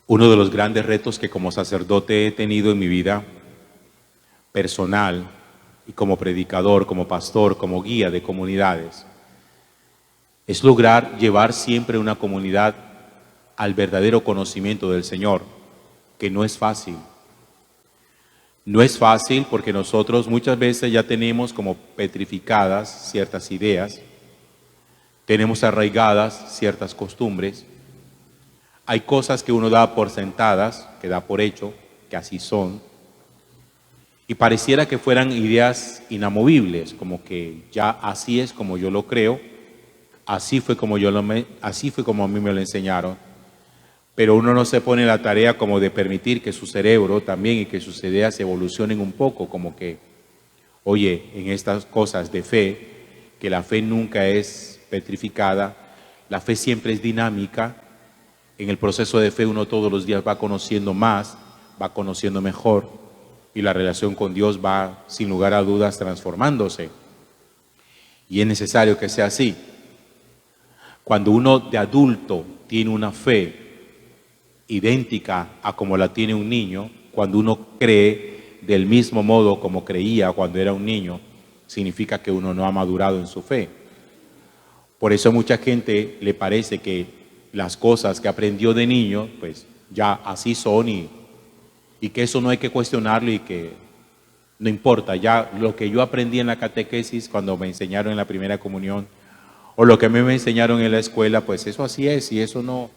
Uno de los grandes retos que como sacerdote he tenido en mi vida personal y como predicador, como pastor, como guía de comunidades, es lograr llevar siempre una comunidad al verdadero conocimiento del Señor, que no es fácil. No es fácil porque nosotros muchas veces ya tenemos como petrificadas ciertas ideas, tenemos arraigadas ciertas costumbres. Hay cosas que uno da por sentadas, que da por hecho, que así son, y pareciera que fueran ideas inamovibles, como que ya así es como yo lo creo, así fue como a mí me lo enseñaron, pero uno no se pone la tarea como de permitir que su cerebro también y que sus ideas evolucionen un poco, como que, oye, en estas cosas de fe, que la fe nunca es petrificada, la fe siempre es dinámica. En el proceso de fe uno todos los días va conociendo más, va conociendo mejor y la relación con Dios va sin lugar a dudas transformándose. Y es necesario que sea así. Cuando uno de adulto tiene una fe idéntica a como la tiene un niño, cuando uno cree del mismo modo como creía cuando era un niño, significa que uno no ha madurado en su fe. Por eso a mucha gente le parece que las cosas que aprendió de niño, pues ya así son y que eso no hay que cuestionarlo y que no importa. Ya lo que yo aprendí en la catequesis cuando me enseñaron en la primera comunión o lo que a mí me enseñaron en la escuela, pues eso así es y eso no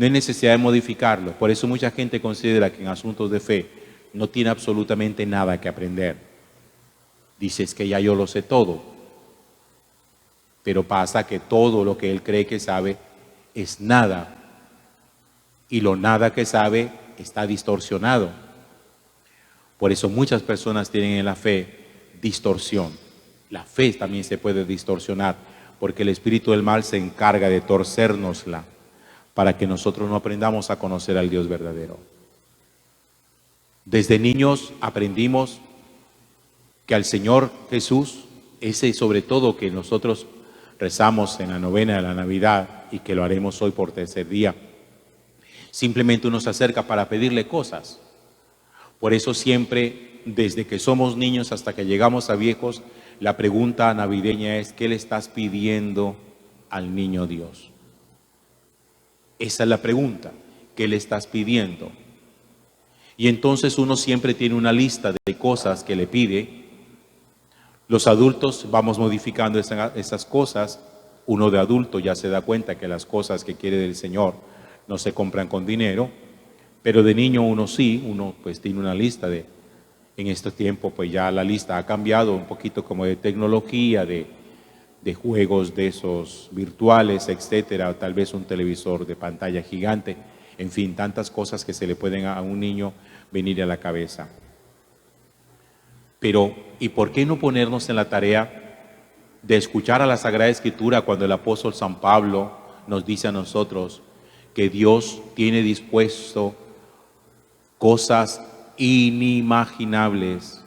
hay necesidad de modificarlo. Por eso mucha gente considera que en asuntos de fe no tiene absolutamente nada que aprender. Dice, es que ya yo lo sé todo. Pero pasa que todo lo que él cree que sabe es nada. Y lo nada que sabe está distorsionado. Por eso muchas personas tienen en la fe distorsión. La fe también se puede distorsionar, porque el espíritu del mal se encarga de torcérnosla para que nosotros no aprendamos a conocer al Dios verdadero. Desde niños aprendimos que al Señor Jesús, ese sobre todo que nosotros rezamos en la novena de la Navidad y que lo haremos hoy por tercer día, simplemente uno se acerca para pedirle cosas. Por eso siempre, desde que somos niños hasta que llegamos a viejos, la pregunta navideña es, ¿qué le estás pidiendo al niño Dios? Esa es la pregunta, ¿qué le estás pidiendo? Y entonces uno siempre tiene una lista de cosas que le pide. Los adultos vamos modificando esas cosas. Uno de adulto ya se da cuenta que las cosas que quiere del Señor no se compran con dinero, pero de niño uno sí, uno pues tiene una lista en este tiempo pues ya la lista ha cambiado un poquito como de tecnología, de juegos de esos virtuales, etcétera, tal vez un televisor de pantalla gigante, en fin, tantas cosas que se le pueden a un niño venir a la cabeza. Pero, ¿y por qué no ponernos en la tarea de escuchar a la Sagrada Escritura cuando el apóstol San Pablo nos dice a nosotros que Dios tiene dispuesto cosas inimaginables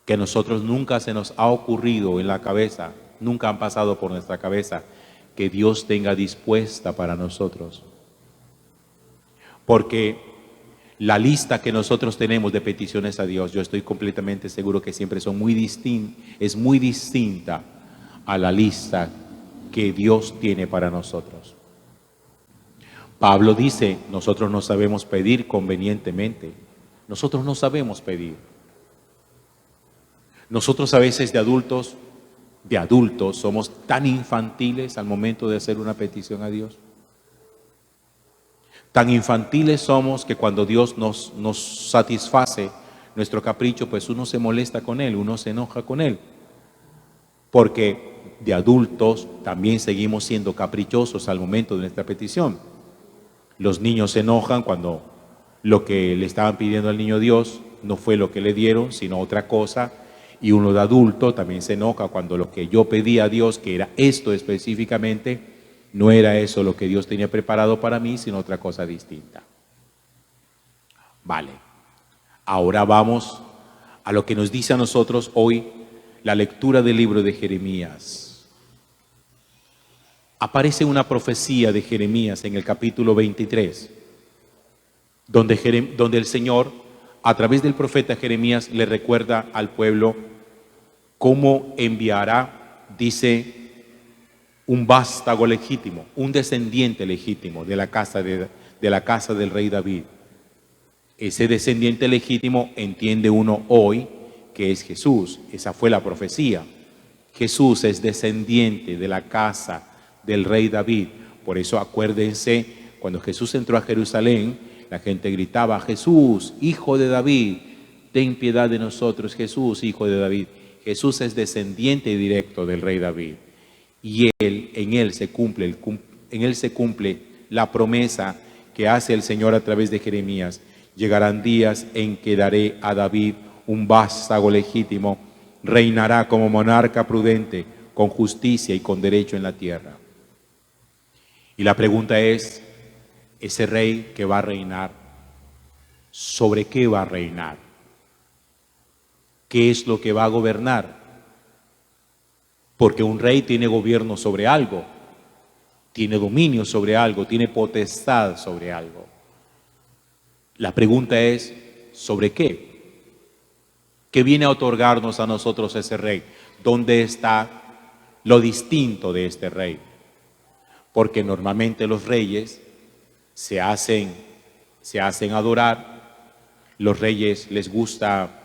que a nosotros nunca se nos ha ocurrido en la cabeza, nunca han pasado por nuestra cabeza, que Dios tenga dispuesta para nosotros? Porque la lista que nosotros tenemos de peticiones a Dios, yo estoy completamente seguro que siempre son es muy distinta a la lista que Dios tiene para nosotros. Pablo dice, nosotros no sabemos pedir convenientemente. Nosotros no sabemos pedir. Nosotros a veces de adultos somos tan infantiles al momento de hacer una petición a Dios. Tan infantiles somos que cuando Dios nos satisface nuestro capricho, pues uno se molesta con Él, uno se enoja con Él. Porque de adultos también seguimos siendo caprichosos al momento de nuestra petición. Los niños se enojan cuando lo que le estaban pidiendo al niño Dios no fue lo que le dieron, sino otra cosa. Y uno de adulto también se enoja cuando lo que yo pedí a Dios, que era esto específicamente, no era eso lo que Dios tenía preparado para mí, sino otra cosa distinta. Vale. Ahora vamos a lo que nos dice a nosotros hoy la lectura del libro de Jeremías. Aparece una profecía de Jeremías en el capítulo 23. donde el Señor, a través del profeta Jeremías, le recuerda al pueblo cómo enviará, dice, un vástago legítimo, un descendiente legítimo de la casa del rey David. Ese descendiente legítimo entiende uno hoy que es Jesús. Esa fue la profecía. Jesús es descendiente de la casa del rey David. Por eso acuérdense, cuando Jesús entró a Jerusalén, la gente gritaba: Jesús, hijo de David, ten piedad de nosotros. Jesús, hijo de David. Jesús es descendiente directo del rey David. Y en él se cumple la promesa que hace el Señor a través de Jeremías. Llegarán días en que daré a David un vástago legítimo, reinará como monarca prudente, con justicia y con derecho en la tierra. Y la pregunta es, ese rey que va a reinar, ¿sobre qué va a reinar? ¿Qué es lo que va a gobernar? Porque un rey tiene gobierno sobre algo, tiene dominio sobre algo, tiene potestad sobre algo. La pregunta es, ¿sobre qué? ¿Qué viene a otorgarnos a nosotros ese rey? ¿Dónde está lo distinto de este rey? Porque normalmente los reyes se hacen adorar, los reyes les gusta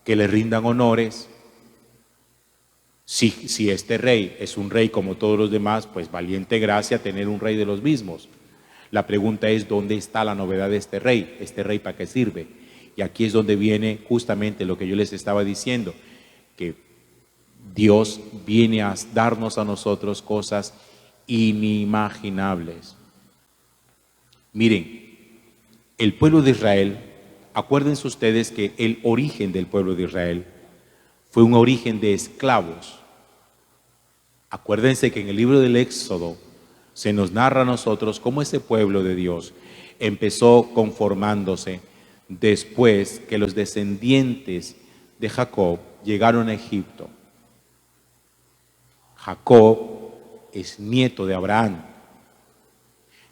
que le rindan honores. Si este rey es un rey como todos los demás, pues valiente gracia tener un rey de los mismos. La pregunta es, ¿dónde está la novedad de este rey? ¿Este rey para qué sirve? Y aquí es donde viene justamente lo que yo les estaba diciendo, que Dios viene a darnos a nosotros cosas inimaginables. Miren, el pueblo de Israel, acuérdense ustedes que el origen del pueblo de Israel fue un origen de esclavos. Acuérdense que en el libro del Éxodo se nos narra a nosotros cómo ese pueblo de Dios empezó conformándose después que los descendientes de Jacob llegaron a Egipto. Jacob es nieto de Abraham.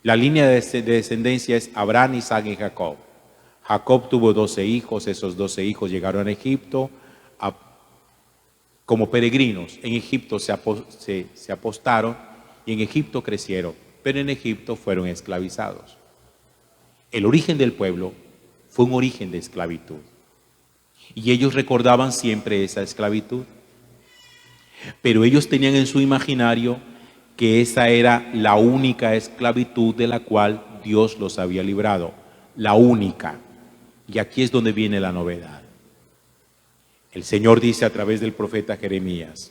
La línea de descendencia es Abraham, Isaac y Jacob. Jacob tuvo 12 hijos, esos 12 hijos llegaron a Egipto como peregrinos. En Egipto se apostaron y en Egipto crecieron, pero en Egipto fueron esclavizados. El origen del pueblo fue un origen de esclavitud. Y ellos recordaban siempre esa esclavitud. Pero ellos tenían en su imaginario que esa era la única esclavitud de la cual Dios los había librado. La única. Y aquí es donde viene la novedad. El Señor dice a través del profeta Jeremías: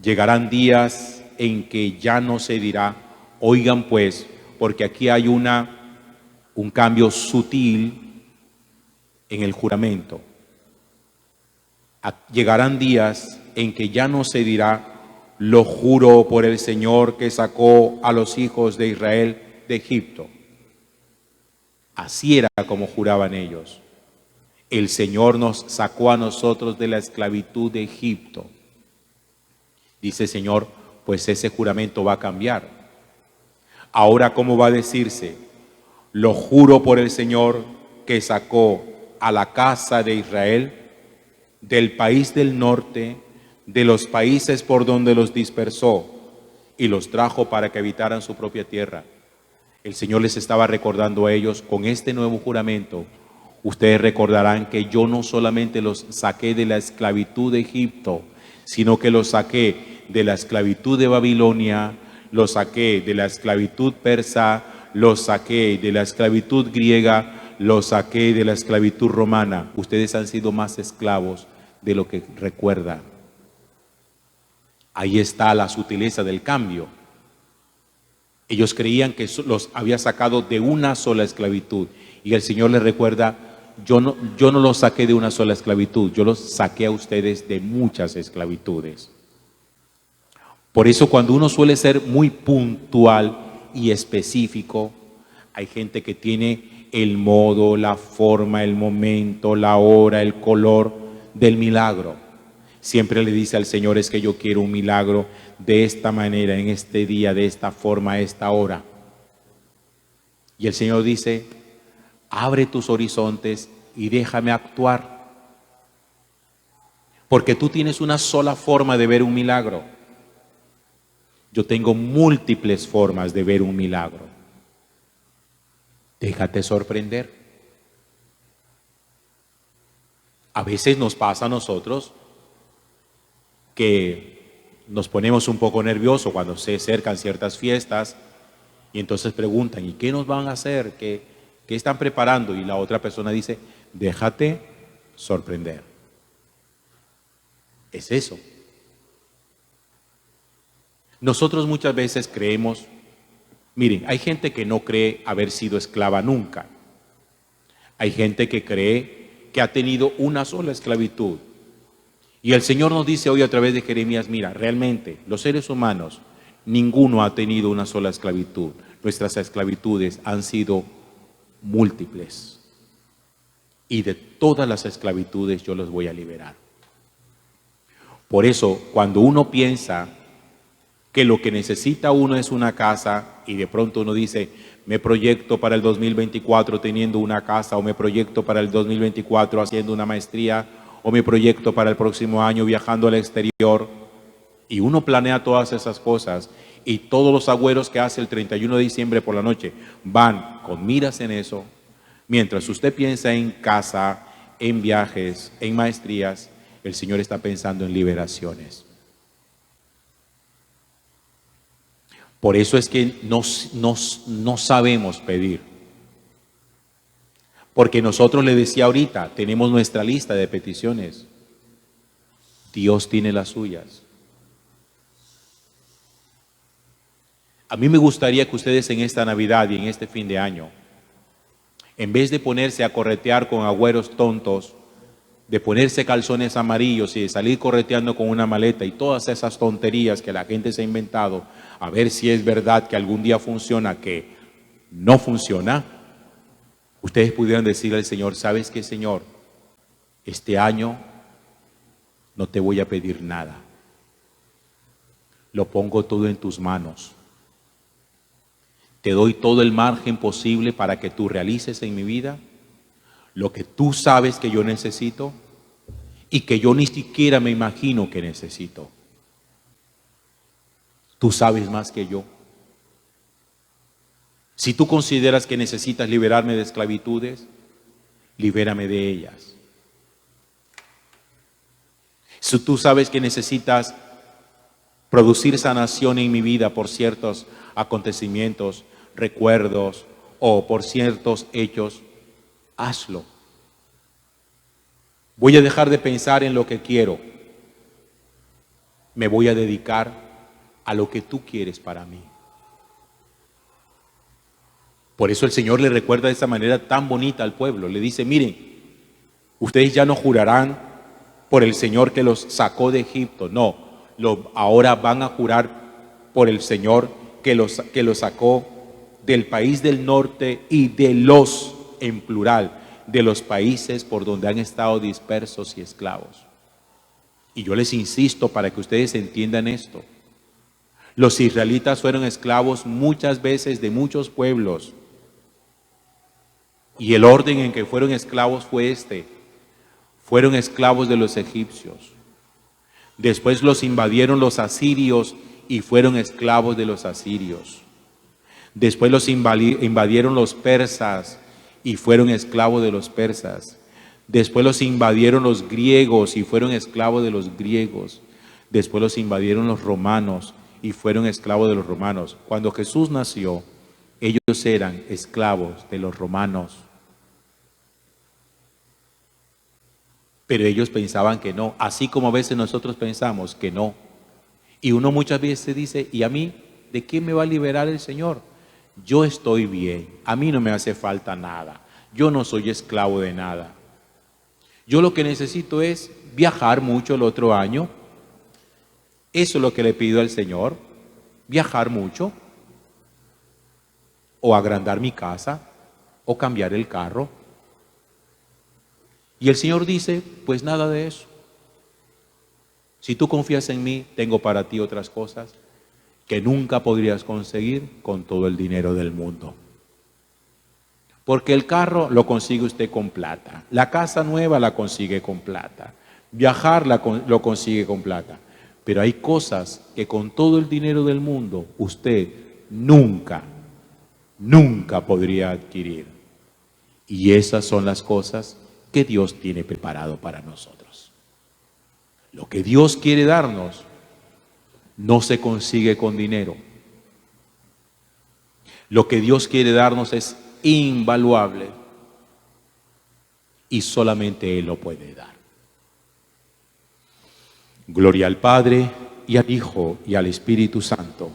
llegarán días en que ya no se dirá, oigan pues, porque aquí hay un cambio sutil en el juramento. Llegarán días en que ya no se dirá, lo juro por el Señor que sacó a los hijos de Israel de Egipto. Así era como juraban ellos. El Señor nos sacó a nosotros de la esclavitud de Egipto. Dice el Señor, pues ese juramento va a cambiar. Ahora, ¿cómo va a decirse? Lo juro por el Señor que sacó a la casa de Israel del país del norte, de los países por donde los dispersó y los trajo para que habitaran su propia tierra. El Señor les estaba recordando a ellos, con este nuevo juramento, ustedes recordarán que yo no solamente los saqué de la esclavitud de Egipto, sino que los saqué de la esclavitud de Babilonia, los saqué de la esclavitud persa, los saqué de la esclavitud griega, los saqué de la esclavitud romana. Ustedes han sido más esclavos de lo que recuerdan. Ahí está la sutileza del cambio. Ellos creían que los había sacado de una sola esclavitud. Y el Señor les recuerda, yo no los saqué de una sola esclavitud, yo los saqué a ustedes de muchas esclavitudes. Por eso cuando uno suele ser muy puntual y específico, hay gente que tiene el modo, la forma, el momento, la hora, el color del milagro. Siempre le dice al Señor, es que yo quiero un milagro de esta manera, en este día, de esta forma, a esta hora. Y el Señor dice, Abre tus horizontes y déjame actuar. Porque tú tienes una sola forma de ver un milagro. Yo tengo múltiples formas de ver un milagro. Déjate sorprender. A veces nos pasa a nosotros que nos ponemos un poco nerviosos cuando se acercan ciertas fiestas y entonces preguntan, ¿y qué nos van a hacer? ¿Qué están preparando? Y la otra persona dice, déjate sorprender. Es eso. Nosotros muchas veces creemos, miren, hay gente que no cree haber sido esclava nunca. Hay gente que cree que ha tenido una sola esclavitud. Y el Señor nos dice hoy a través de Jeremías, mira, realmente los seres humanos, ninguno ha tenido una sola esclavitud. Nuestras esclavitudes han sido múltiples. Y de todas las esclavitudes yo los voy a liberar. Por eso, cuando uno piensa que lo que necesita uno es una casa y de pronto uno dice, me proyecto para el 2024 teniendo una casa, o me proyecto para el 2024 haciendo una maestría, o me proyecto para el próximo año viajando al exterior, y uno planea todas esas cosas, y todos los agüeros que hace el 31 de diciembre por la noche van con miras en eso, mientras usted piensa en casa, en viajes, en maestrías, el Señor está pensando en liberaciones. Por eso es que no sabemos pedir. Porque nosotros, le decía ahorita, tenemos nuestra lista de peticiones. Dios tiene las suyas. A mí me gustaría que ustedes en esta Navidad y en este fin de año, en vez de ponerse a corretear con agüeros tontos, de ponerse calzones amarillos y de salir correteando con una maleta y todas esas tonterías que la gente se ha inventado, a ver si es verdad que algún día funciona, que no funciona, ustedes pudieran decirle al Señor, ¿sabes qué, Señor? Este año no te voy a pedir nada. Lo pongo todo en tus manos. Te doy todo el margen posible para que tú realices en mi vida lo que tú sabes que yo necesito y que yo ni siquiera me imagino que necesito. Tú sabes más que yo. Si tú consideras que necesitas liberarme de esclavitudes, libérame de ellas. Si tú sabes que necesitas producir sanación en mi vida por ciertos acontecimientos, recuerdos o por ciertos hechos, hazlo. Voy a dejar de pensar en lo que quiero. Me voy a dedicar a lo que tú quieres para mí. Por eso el Señor le recuerda de esa manera tan bonita al pueblo. Le dice, miren, ustedes ya no jurarán por el Señor que los sacó de Egipto. No, ahora van a jurar por el Señor que los sacó del país del norte y de los, en plural, de los países por donde han estado dispersos y esclavos. Y yo les insisto para que ustedes entiendan esto. Los israelitas fueron esclavos muchas veces de muchos pueblos. Y el orden en que fueron esclavos fue este. Fueron esclavos de los egipcios. Después los invadieron los asirios y fueron esclavos de los asirios. Después los invadieron los persas y fueron esclavos de los persas. Después los invadieron los griegos y fueron esclavos de los griegos. Después los invadieron los romanos y fueron esclavos de los romanos. Cuando Jesús nació, ellos eran esclavos de los romanos. Pero ellos pensaban que no, así como a veces nosotros pensamos que no. Y uno muchas veces dice, ¿y a mí de qué me va a liberar el Señor? Yo estoy bien, a mí no me hace falta nada, yo no soy esclavo de nada. Yo lo que necesito es viajar mucho el otro año. Eso es lo que le pido al Señor, viajar mucho, o agrandar mi casa, o cambiar el carro. Y el Señor dice, pues nada de eso. Si tú confías en mí, tengo para ti otras cosas que nunca podrías conseguir con todo el dinero del mundo. Porque el carro lo consigue usted con plata. La casa nueva la consigue con plata. Viajar lo consigue con plata. Pero hay cosas que con todo el dinero del mundo usted nunca podría adquirir. Y esas son las cosas que Dios tiene preparado para nosotros. Lo que Dios quiere darnos no se consigue con dinero. Lo que Dios quiere darnos es invaluable y solamente Él lo puede dar. Gloria al Padre y al Hijo y al Espíritu Santo,